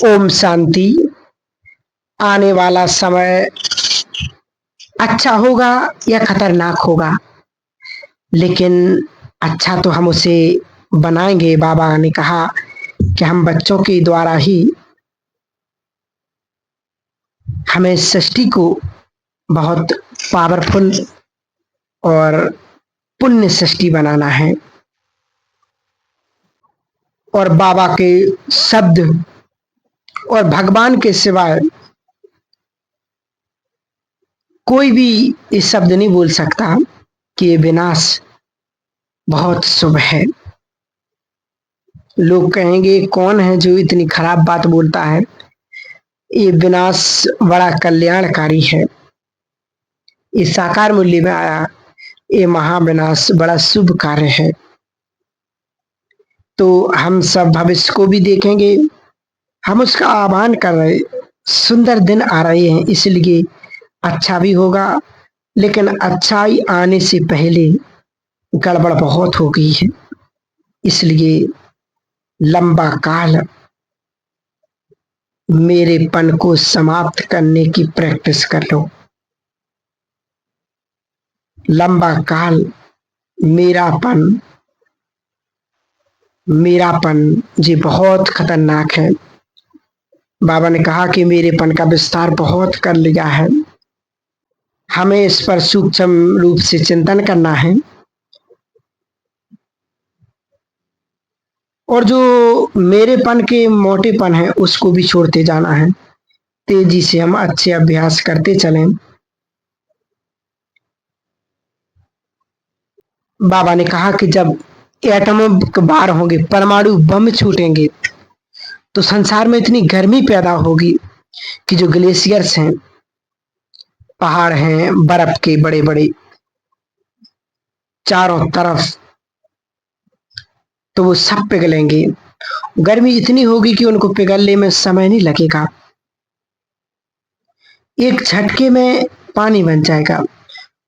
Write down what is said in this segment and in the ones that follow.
ओम शांति। आने वाला समय अच्छा होगा या खतरनाक होगा, लेकिन अच्छा तो हम उसे बनाएंगे। बाबा ने कहा कि हम बच्चों के द्वारा ही हमें सृष्टि को बहुत पावरफुल और पुण्य सृष्टि बनाना है। और बाबा के शब्द और भगवान के सिवाय कोई भी ये शब्द नहीं बोल सकता कि ये विनाश बहुत शुभ है। लोग कहेंगे कौन है जो इतनी खराब बात बोलता है। ये विनाश बड़ा कल्याणकारी है। ये साकार मूल्य में आया, ये महाविनाश बड़ा शुभ कार्य है। तो हम सब भविष्य को भी देखेंगे, हम उसका आह्वान कर रहे। सुंदर दिन आ रहे हैं, इसलिए अच्छा भी होगा, लेकिन अच्छाई आने से पहले गड़बड़ बहुत हो गई है। इसलिए लंबा काल मेरेपन को समाप्त करने की प्रैक्टिस कर लो। लंबा काल मेरापन जी बहुत खतरनाक है। बाबा ने कहा कि मेरेपन का विस्तार बहुत कर लिया है, हमें इस पर सूक्ष्म रूप से चिंतन करना है। और जो मेरेपन के मोटेपन है उसको भी छोड़ते जाना है। तेजी से हम अच्छे अभ्यास करते चलें। बाबा ने कहा कि जब एटम बार होंगे, परमाणु बम छूटेंगे, तो संसार में इतनी गर्मी पैदा होगी कि जो ग्लेशियर्स हैं, पहाड़ हैं बर्फ के बड़े बड़े चारों तरफ, तो वो सब पिघलेंगे। गर्मी इतनी होगी कि उनको पिघलने में समय नहीं लगेगा। एक झटके में पानी बन जाएगा,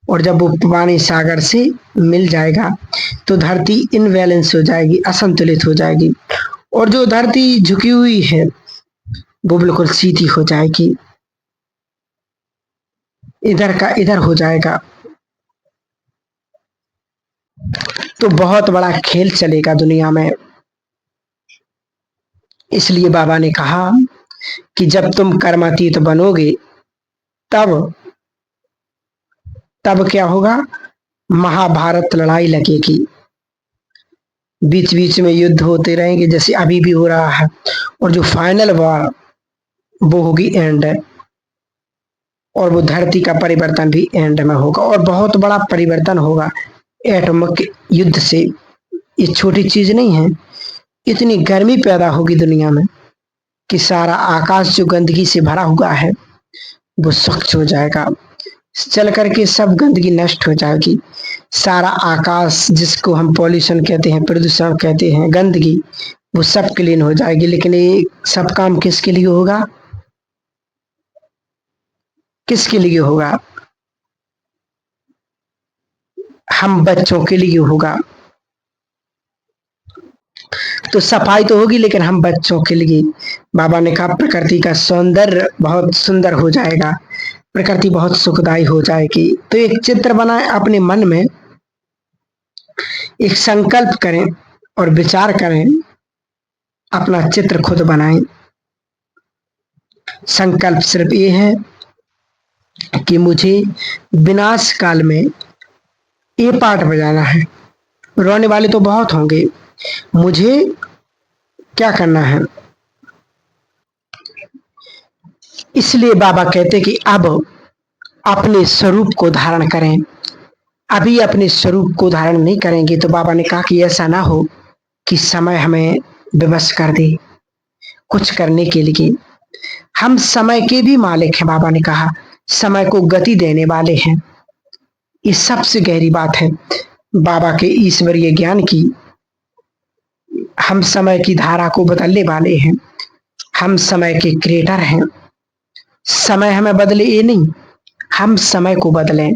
और जब वो पानी सागर से मिल जाएगा तो धरती इनबैलेंस हो जाएगी, असंतुलित हो जाएगी। और जो धरती झुकी हुई है वो बिल्कुल सीधी हो जाएगी, इधर का इधर हो जाएगा। तो बहुत बड़ा खेल चलेगा दुनिया में। इसलिए बाबा ने कहा कि जब तुम कर्मातीत बनोगे तब तब क्या होगा, महाभारत लड़ाई लगेगी, बीच बीच में युद्ध होते रहेंगे जैसे अभी भी हो रहा है। और जो फाइनल वॉर वो होगी एंड, और वो धरती का परिवर्तन भी एंड में होगा, और बहुत बड़ा परिवर्तन होगा एटॉमिक युद्ध से। ये छोटी चीज नहीं है। इतनी गर्मी पैदा होगी दुनिया में कि सारा आकाश जो गंदगी से भरा हुआ है वो स्वच्छ हो जाएगा, चल करके सब गंदगी नष्ट हो जाएगी। सारा आकाश जिसको हम पॉल्यूशन कहते हैं, प्रदूषण कहते हैं, गंदगी, वो सब क्लीन हो जाएगी। लेकिन ये सब काम किसके लिए होगा? किसके लिए होगा? हम बच्चों के लिए होगा। तो सफाई तो होगी, लेकिन हम बच्चों के लिए। बाबा ने कहा प्रकृति का सौंदर्य बहुत सुंदर हो जाएगा, प्रकृति बहुत सुखदाई हो जाएगी। तो एक चित्र बनाएं अपने मन में, एक संकल्प करें और विचार करें, अपना चित्र खुद बनाएं। संकल्प सिर्फ ये है कि मुझे विनाश काल में ये पार्ट बजाना है। रोने वाले तो बहुत होंगे, मुझे क्या करना है? इसलिए बाबा कहते कि अब अपने स्वरूप को धारण करें। अभी अपने स्वरूप को धारण नहीं करेंगे तो बाबा ने कहा कि ऐसा ना हो कि समय हमें विवश कर दे कुछ करने के लिए। हम समय के भी मालिक हैं। बाबा ने कहा समय को गति देने वाले हैं। ये सबसे गहरी बात है बाबा के ईश्वरीय ज्ञान की। हम समय की धारा को बदलने वाले हैं, हम समय के क्रिएटर हैं। समय हमें बदले ये नहीं, हम समय को बदलें।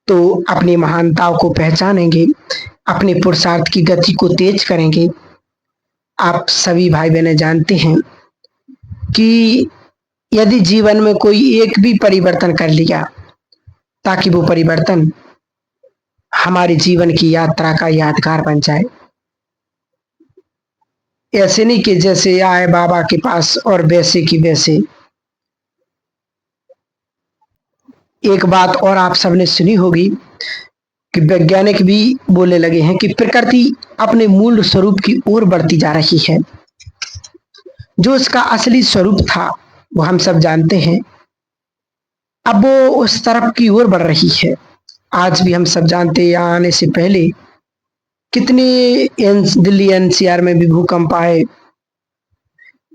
तो अपनी महानताओं को पहचानेंगे, अपने पुरुषार्थ की गति को तेज करेंगे, आप सभी भाई बहनें जानते हैं कि यदि जीवन में कोई एक भी परिवर्तन कर लिया, ताकि वो परिवर्तन हमारे जीवन की यात्रा का यादगार बन जाए। ऐसे नहीं कि जैसे आए बाबा के पास और वैसे की वैसे। एक बात और आप सबने सुनी होगी कि वैज्ञानिक भी बोलने लगे हैं कि प्रकृति अपने मूल स्वरूप की ओर बढ़ती जा रही है। जो उसका असली स्वरूप था वो हम सब जानते हैं, अब वो उस तरफ की ओर बढ़ रही है। आज भी हम सब जानते हैं, यहाँ आने से पहले कितने दिल्ली एनसीआर में भी भूकंप आए,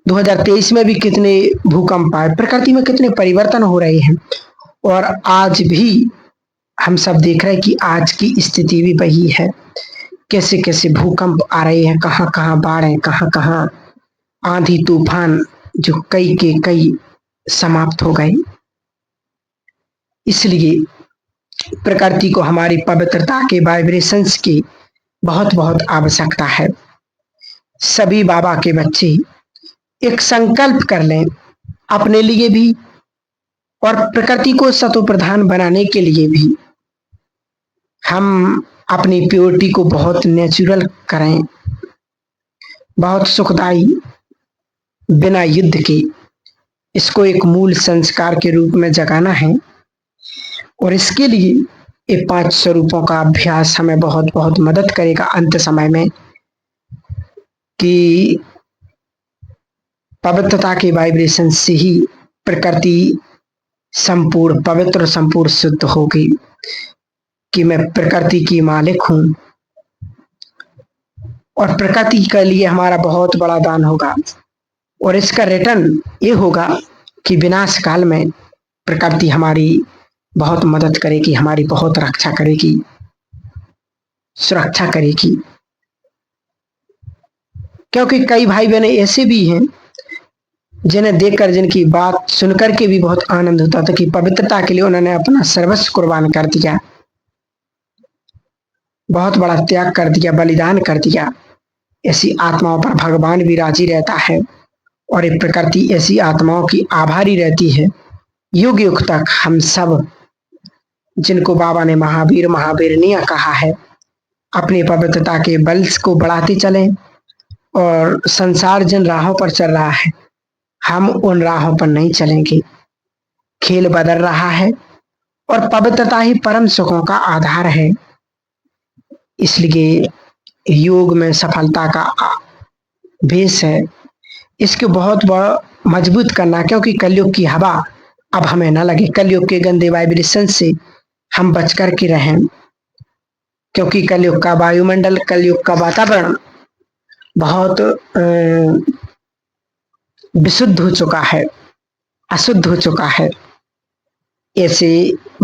2023 में भी कितने भूकंप आए, प्रकृति में कितने परिवर्तन हो रहे हैं। और आज भी हम सब देख रहे हैं कि आज की स्थिति भी वही है। कैसे कैसे भूकंप आ रहे हैं, कहाँ कहाँ बाढ़ है, कहाँ कहाँ आंधी तूफान, जो कई के कई समाप्त हो गए। इसलिए प्रकृति को हमारी पवित्रता के वाइब्रेशंस की बहुत बहुत आवश्यकता है। सभी बाबा के बच्चे एक संकल्प कर लें अपने लिए भी और प्रकृति को सतो प्रधान बनाने के लिए भी। हम अपनी प्योरिटी को बहुत नेचुरल करें, बहुत सुखदाई, बिना युद्ध के। इसको एक मूल संस्कार के रूप में जगाना है और इसके लिए ये 5 स्वरूपों का अभ्यास हमें बहुत बहुत मदद करेगा अंत समय में, कि पवित्रता के वाइब्रेशन से ही प्रकृति संपूर्ण पवित्र, संपूर्ण शुद्ध होगी कि मैं प्रकृति की मालिक हूं और प्रकृति के लिए हमारा बहुत बड़ा दान होगा और इसका रिटर्न ये होगा कि विनाश काल में प्रकृति हमारी बहुत मदद करेगी, हमारी बहुत रक्षा करेगी, सुरक्षा करेगी। क्योंकि कई भाई बहन ऐसे भी हैं जिन्हें देखकर, जिनकी बात सुनकर के भी बहुत आनंद होता था कि पवित्रता के लिए उन्होंने अपना सर्वस्व कुर्बान कर दिया, बहुत बड़ा त्याग कर दिया, बलिदान कर दिया। ऐसी आत्माओं पर भगवान भी राजी रहता है और ये प्रकृति ऐसी आत्माओं की आभारी रहती है। युग युग तक हम सब, जिनको बाबा ने महावीर महावीरनिया कहा है, अपनी पवित्रता के बल को बढ़ाते चलें। और संसार जिन राहों पर चल रहा है, हम उन राहों पर नहीं चलेंगे। खेल बदल रहा है और पवित्रता ही परम सुखों का आधार है। इसलिए योग में सफलता का बेस है, इसको बहुत बड़ा मजबूत करना, क्योंकि कलयुग की हवा अब हमें ना लगे, कलयुग के गंदे वाइब्रेशन से हम बच कर के रहें। क्योंकि कलयुग का वायुमंडल, कलयुग का वातावरण बहुत विशुद्ध हो चुका है, अशुद्ध हो चुका है। ऐसे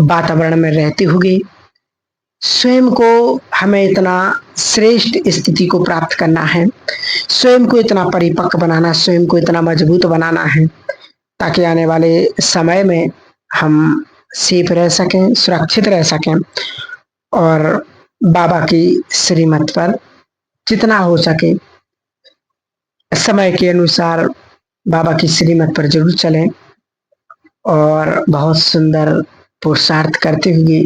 वातावरण में रहते हुए स्वयं को हमें इतना श्रेष्ठ स्थिति को प्राप्त करना है, स्वयं को इतना परिपक्व बनाना, स्वयं को इतना मजबूत बनाना है, ताकि आने वाले समय में हम सेफ रह सकें, सुरक्षित रह सकें और बाबा की श्रीमत पर जितना हो सके समय के अनुसार बाबा की श्रीमत पर जरूर चलें और बहुत सुंदर पुरुषार्थ करते हुए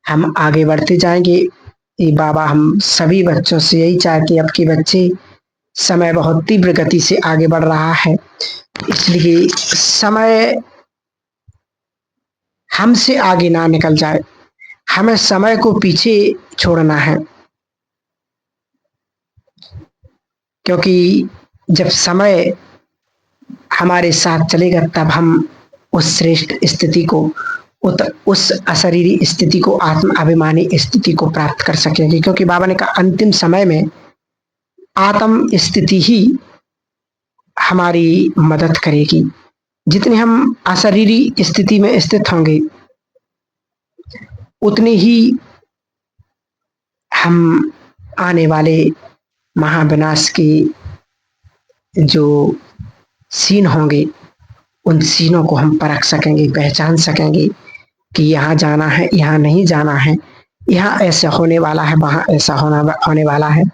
हम आगे बढ़ते जाएंगे। ये बाबा हम सभी बच्चों से यही चाहते हैं, अब के बच्चे, समय बहुत तीव्र गति से आगे बढ़ रहा है, इसलिए समय हमसे आगे ना निकल जाए, हमें समय को पीछे छोड़ना है। क्योंकि जब समय हमारे साथ चलेगा तब हम उस श्रेष्ठ स्थिति को, उस अशरीरी स्थिति को, आत्म अभिमानी स्थिति को प्राप्त कर सकेंगे। क्योंकि बाबा ने कहा अंतिम समय में आत्म स्थिति ही हमारी मदद करेगी। जितने हम अशरीरी स्थिति में स्थित होंगे उतने ही हम आने वाले महाविनाश के जो सीन होंगे उन सीनों को हम परख सकेंगे, पहचान सकेंगे कि यहाँ जाना है, यहाँ नहीं जाना है, यहाँ ऐसा होने वाला है, वहाँ ऐसा होने वाला है,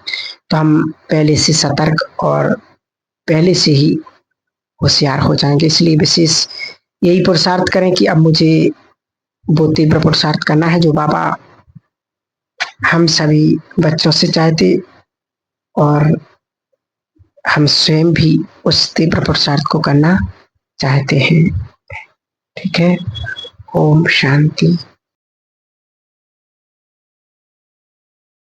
तो हम पहले से सतर्क और पहले से ही होशियार हो जाएंगे। इसलिए विशेष यही पुरुषार्थ करें कि अब मुझे वो तीव्र पुरुषार्थ करना है जो बाबा हम सभी बच्चों से चाहते, और हम स्वयं भी उस तीव्र पुरुषार्थ को करना चाहते हैं। ठीक है। ओम शांति।